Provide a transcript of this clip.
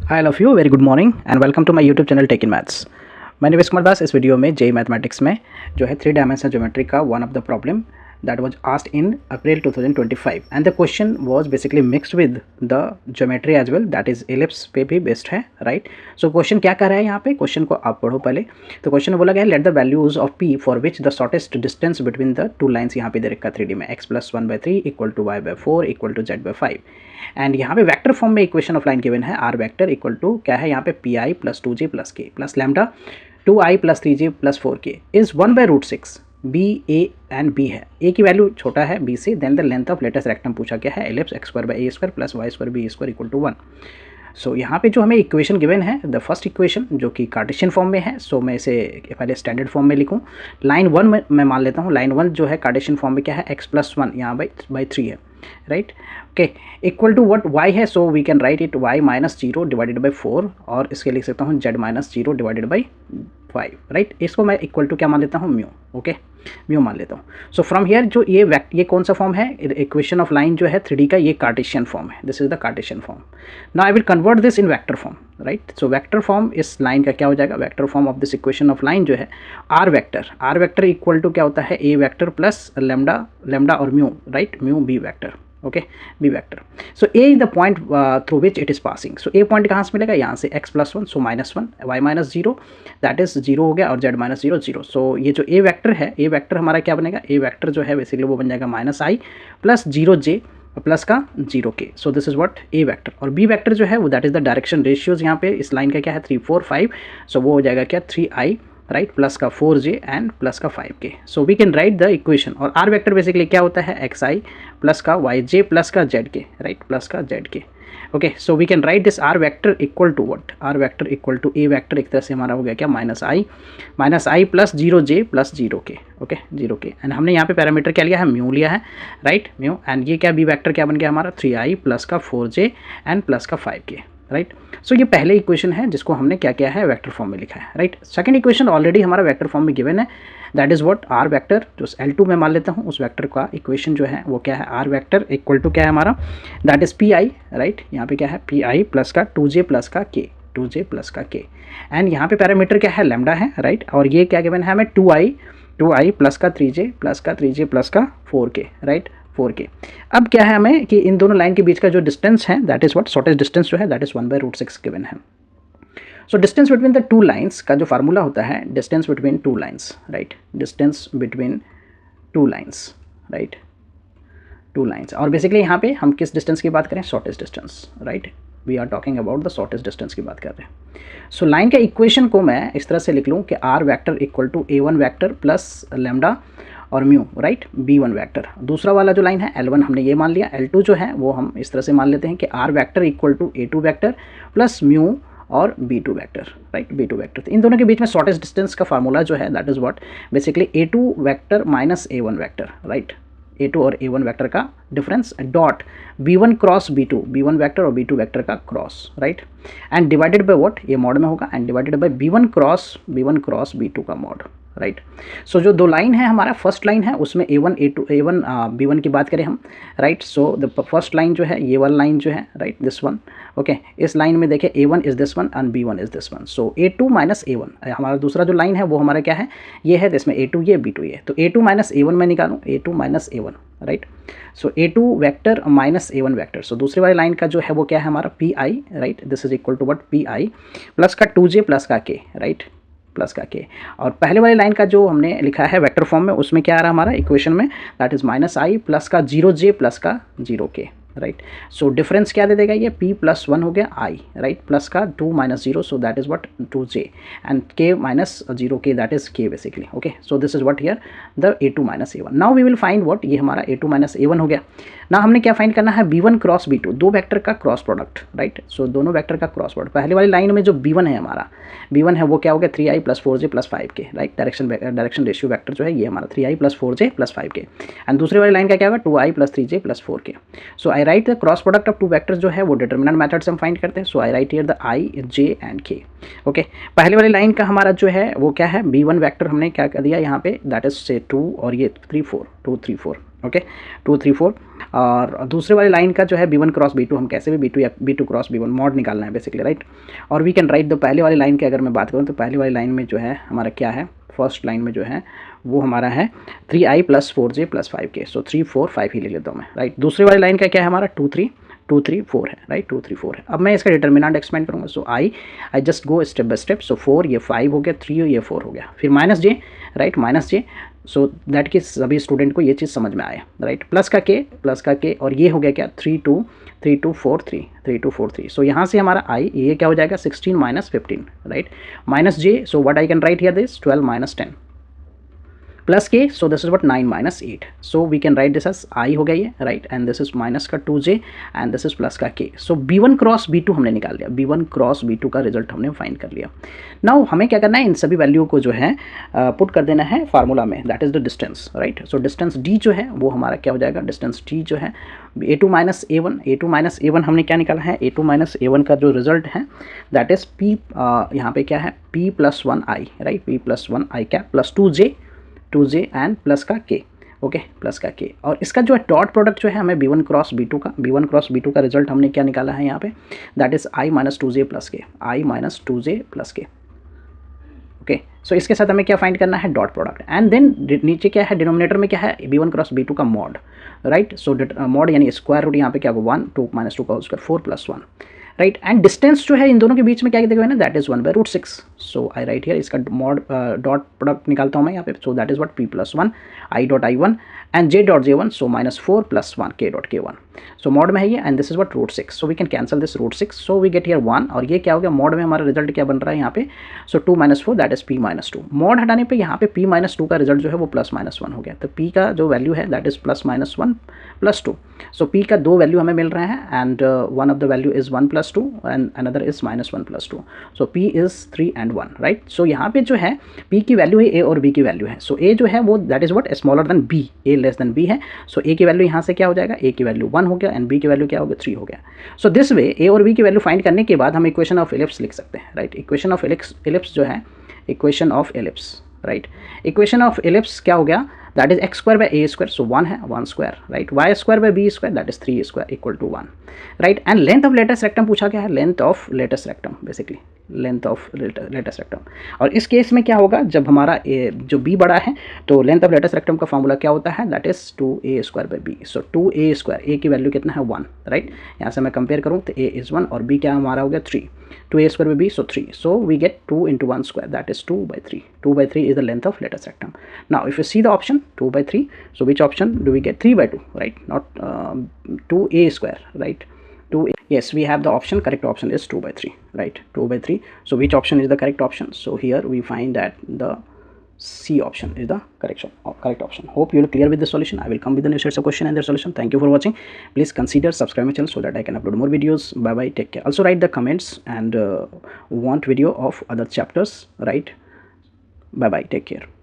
Hi, all of you. Very good morning and welcome to my YouTube channel Tech in Maths. मैं निवेश कुमार दास इस video में JEE mathematics में जो है 3 डायमेंशनल ज्योमेट्री का one of the problem that was asked in April 2025 and the question was basically mixed with the geometry as well, that is ellipse पे भी बेस्ड है, राइट। सो क्वेश्चन क्या कर रहा है यहाँ पे, क्वेश्चन को आप पढ़ो पहले। तो क्वेश्चन बोला गया है let the values of P for which the shortest distance between the two lines, यहाँ पे दे रखा 3D में x+1/3 equal to y/4 equal to z/5 and यहाँ पे वेक्टर फॉर्म में इक्वेशन ऑफ लाइन गिवन है आर वेक्टर इक्वल टू क्या है यहाँ पे pi + 2j + k + lambda 2i + 3j + 4k is 1/√6। B A and B है, ए की वैल्यू छोटा है बी से, then the length of latus rectum पूछा गया है ellipse x²/a² + y²/b² equal to 1। सो यहाँ पे जो हमें इक्वेशन गिवन है द फर्स्ट इक्वेशन जो कि कार्टेशियन फॉर्म में है, सो मैं इसे पहले स्टैंडर्ड फॉर्म में लिखूँ। लाइन 1 में मैं मान लेता हूँ, लाइन 1 जो है कार्टेशियन फॉर्म में क्या है x+1 यहाँ बाई 3 है, right. Okay, equal to what y है, so we can write it y - 0 divided by 4 और इसके लिख सकता हूँ z - 0 डिवाइडेड बाई 5, राइट। इसको मैं इक्वल टू क्या मान लेता हूँ म्यू, ओके म्यू मान लेता हूँ। सो फ्रॉम हियर जो ये कौन सा फॉर्म है, इक्वेशन ऑफ लाइन जो है 3D का, ये कार्टेशियन फॉर्म है, this is the Cartesian form. Now I will convert this in vector form, right. So vector form इस लाइन का क्या हो जाएगा, vector form of this equation of line जो है आर वेक्टर इक्वल टू क्या होता है ए वेक्टर प्लस लेमडा और mu, right, mu b vector, okay b vector. So a is the point through which it is passing. So A point कहाँ से मिलेगा, यहाँ से x+1 so -1 y - 0 that is 0 हो गया और z - 0 0। सो ये जो ए वेक्टर है, ए वेक्टर हमारा क्या बनेगा, ए वेक्टर जो है बेसिकली वो बन जाएगा -i + 0j प्लस का 0k। So this is what A vector. और बी वेक्टर जो है वो that is the direction ratios, यहाँ पे इस लाइन का क्या है 3 4 5, सो वो हो जाएगा क्या 3i, राइट, प्लस का 4j एंड प्लस का 5k। So we can write the equation. और आर वेक्टर बेसिकली क्या होता है xi प्लस का yj प्लस का zk, राइट, प्लस का zk। Okay, so we can write this r vector equal to what, r vector equal to a vector, एक तरह से हमारा हो गया क्या -i plus 0j plus 0k, okay 0k। And हमने यहाँ पे पैरामीटर क्या लिया है, म्यू लिया है, राइट, म्यू। एंड ये क्या बी वेक्टर क्या बन गया हमारा 3i प्लस का 4j एंड प्लस का 5k, राइट। सो ये पहले इक्वेशन है जिसको हमने क्या किया है, वेक्टर फॉर्म में लिखा है, राइट। सेकंड इक्वेशन ऑलरेडी हमारा वेक्टर फॉर्म में गिवन है, that is what r vector, जो L2 में मान लेता हूँ उस वेक्टर का इक्वेशन जो है वो क्या है, आर वेक्टर इक्वल टू क्या है हमारा, दैट इज pi, राइट, यहाँ पे क्या है pi प्लस का 2j प्लस का k, 2j प्लस का k। एंड यहाँ पे पैरामीटर क्या है, लैम्डा है, राइट। और ये क्या गिवन है हमें 2i प्लस का 3j प्लस का 3j प्लस का 4k, राइट, 4k। अब क्या है हमें कि इन दोनों लाइन के बीच का जो डिस्टेंस है that is what, shortest distance जो है दैट इज 1/√6 गिवन है। So distance between the two lines का जो फार्मूला होता है, distance between two lines, right, distance between two lines, right, two lines. और बेसिकली यहाँ पे हम किस डिस्टेंस की बात करें, shortest distance, right, we are talking about the shortest distance की बात कर रहे हैं। सो लाइन के इक्वेशन को मैं इस तरह से लिख लूँ कि r vector equal to a1 vector plus lambda और म्यू, राइट, b1 वेक्टर। दूसरा वाला जो लाइन है L1 हमने ये मान लिया, L2 जो है वो हम इस तरह से मान लेते हैं कि r vector equal to a2 vector plus mu और b2 vector, right, b2 vector. तो इन दोनों के बीच में शॉर्टेस्ट डिस्टेंस का फार्मूला जो है that is what, basically a2 vector minus a1 vector, right, a2 और a1 वेक्टर का difference dot b1 cross b1 vector और b2 वेक्टर का cross, right, and divided by what, ये मॉड में होगा, and divided by b1 cross b2 का mod, right. सो जो दो लाइन है हमारा, फर्स्ट लाइन है उसमें a1 b1 की बात करें हम, right. So the first line जो है ये वाला लाइन जो है, राइट, दिस वन, ओके। इस लाइन में देखें a1 is this one and b1 is this one. So a2 minus a1 हमारा दूसरा जो लाइन है वो हमारा क्या है, ये है, इसमें a2 ये b2 ये, तो a2 माइनस a1 मैं निकालूँ, a2 minus a1, right. So a2 vector minus a1 vector. So दूसरी वाली लाइन का जो है वो क्या है हमारा pi, right, this is equal to what pi plus का 2j प्लस का k, राइट, प्लस का k। और पहले वाली लाइन का जो हमने लिखा है वेक्टर फॉर्म में उसमें क्या आ रहा है हमारा इक्वेशन में, दैट इज -i प्लस का 0j प्लस का 0k, राइट। सो डिफरेंस क्या दे देगा ये, p + 1 हो गया i, राइट, प्लस का 2 - 0, so that is what 2j and k - 0k that is k basically, okay. So this is what here the a2 - a1। Now we will find what, ये हमारा a2 - a1 हो गया। ना हमने क्या find करना है, b1 क्रॉस b2, दो वेक्टर का क्रॉस प्रोडक्ट, राइट। सो दोनों वेक्टर का क्रॉस प्रोडक्ट, पहले वाली लाइन में जो b1 है हमारा, b1 है वो क्या हो गया 3i plus 4j plus 5k, right, direction ratio vector जो है ये हमारा 3i plus 4j plus 5k। And दूसरी वाली लाइन का क्या होगा 2i plus 3j plus 4k। So I right the cross product of two vectors जो है वो डिटर्मिनेंट मेथड से हम फाइंड करते हैं। So I write here the i, j and k, okay. पहले वाली लाइन का हमारा जो है वो क्या है, b1 वेक्टर हमने क्या कर दिया यहाँ पे, दैट इज से 2 और ये 3 4 2 3 4, ओके 2 3 4। और दूसरे वाली लाइन का जो है b1 क्रॉस b2 हम कैसे भी b2 या b2 क्रॉस b1 मॉड निकालना है बेसिकली, राइट। और वी कैन राइट द पहले वाली लाइन की अगर मैं बात करूँ तो पहले वाली लाइन में जो है हमारा क्या है, फर्स्ट लाइन में जो है वो हमारा है 3i + 4j + 5k। सो 3 4 5 ही ले लेता हूँ मैं, राइट। दूसरी वाली लाइन का क्या है हमारा 2 3 4 है, राइट। 2 3 4 है। अब मैं इसका डिटर्मिनेंट एक्सपेंड करूँगा। So I just go step by step. So 4 ये 5 हो गया, 3 ये 4 हो गया, फिर -j, right, -j। So that कि सभी स्टूडेंट को ये चीज़ समझ में आया, राइट। प्लस का k और ये हो गया क्या 3 2 4 3। सो यहाँ से हमारा i ये क्या हो जाएगा 16 - 15, right, -j। So what I can write here this 12 - 10 plus k। So this is what 9 - 8। So we can write this as i हो गया ये, right, and this is minus का 2j and this is plus का k। So b1 cross b2 हमने निकाल लिया, b1 cross b2 का result हमने फाइंड कर लिया। नाउ हमें क्या करना है, इन सभी वैल्यू को जो है पुट कर देना है फार्मूला में, that is the distance, right. So distance d जो है वो हमारा क्या हो जाएगा, डिस्टेंस d जो है a2 - a1 हमने क्या निकाला है, a2 - a1 का जो रिजल्ट है दैट इज p, यहाँ पे क्या है p + 1i, right, p + 1i क्या प्लस 2j एंड प्लस का k, ओके, प्लस का k। और इसका जो है डॉट प्रोडक्ट जो है हमें b1 क्रॉस b2 का रिजल्ट हमने क्या निकाला है यहाँ पे, that is i - 2j + k, okay. So इसके साथ हमें क्या फाइंड करना है, डॉट प्रोडक्ट। एंड देन नीचे क्या है, डिनोमिनेटर में क्या है b1 क्रॉस b2 का मॉड, राइट। सो मॉड यानी स्क्वायर रूट यहाँ पे क्या होगा 1 2 - 2 का स्क्वायर 4 + 1, राइट। एंड डिस्टेंस जो है इन दोनों के बीच में क्या देखो ना, that is 1/√6। So I write here, इसका मॉड डॉट प्रोडक्ट निकालता हूँ मैं यहाँ पे। So that is what p + 1 i.i1 and j.j1। So -4 + 1 k.k1। So mod में है ये and this is what √6। So we can cancel this √6। So we get here 1 और ये क्या हो गया, मॉड में हमारा रिजल्ट क्या बन रहा है यहाँ पे। सो 2 - 4 दैट इज p - 2। मॉड हटाने पे यहाँ पे p - 2 का रिजल्ट जो है वो +-1 हो गया। तो p का जो वैल्यू है दैट इज +-1 + 2। सो p का 2 वैल्यू हमें मिल रहे हैं and one of the value is 1 + 2 and another is -1 + 2। So p is 3 and 1, right. So यहाँ पे जो है p की वैल्यू है a और b की वैल्यू है। सो a जो है वो that is what smaller than b, a less than b है। सो a की वैल्यू यहाँ से क्या हो जाएगा, a की वैल्यू 1 हो गया एंड b की वैल्यू क्या हो गया 3 हो गया। सो दिस वे a और b की वैल्यू फाइंड करने के बाद हम इक्वेशन ऑफ एलिप्स लिख सकते हैं, राइट। इक्वेशन ऑफ एलिप्स जो है, equation of ellipse, right. Equation of ellipse क्या हो गया, दैट इज x² / a²। सो 1 है 1², right, y² / b² that is 3² = 1, right. And length of latus rectum पूछा गया है, length of latus rectum, basically length of latus rectum. और इस case में क्या होगा, जब हमारा जो b बड़ा है तो लेंथ ऑफ लेटेस्ट रेक्टम का फॉर्मूला क्या होता है, that is 2a² / b। So 2a², a की वैल्यू कितना है 1, राइट। यहाँ से मैं कंपेयर करूँ तो a इज 1 और b क्या हमारा हो गया 3, 2a² / b, so 3। So we get 2 × 1² that is 2/3. 2/3 is the length of lattice rectum. Now if you see the option 2/3, so which option do we get? 3/2, right? Not 2a², right? 2a. Yes, we have the option, correct option is 2/3, right? 2/3. So which option is the correct option? So here we find that the C option is the correct option. Hope you are clear with the solution. I will come with the new sets of question and their solution. Thank you for watching. Please consider subscribe my channel so that I can upload more videos. Bye bye. Take care. Also write the comments and want video of other chapters. Right. Bye bye. Take care.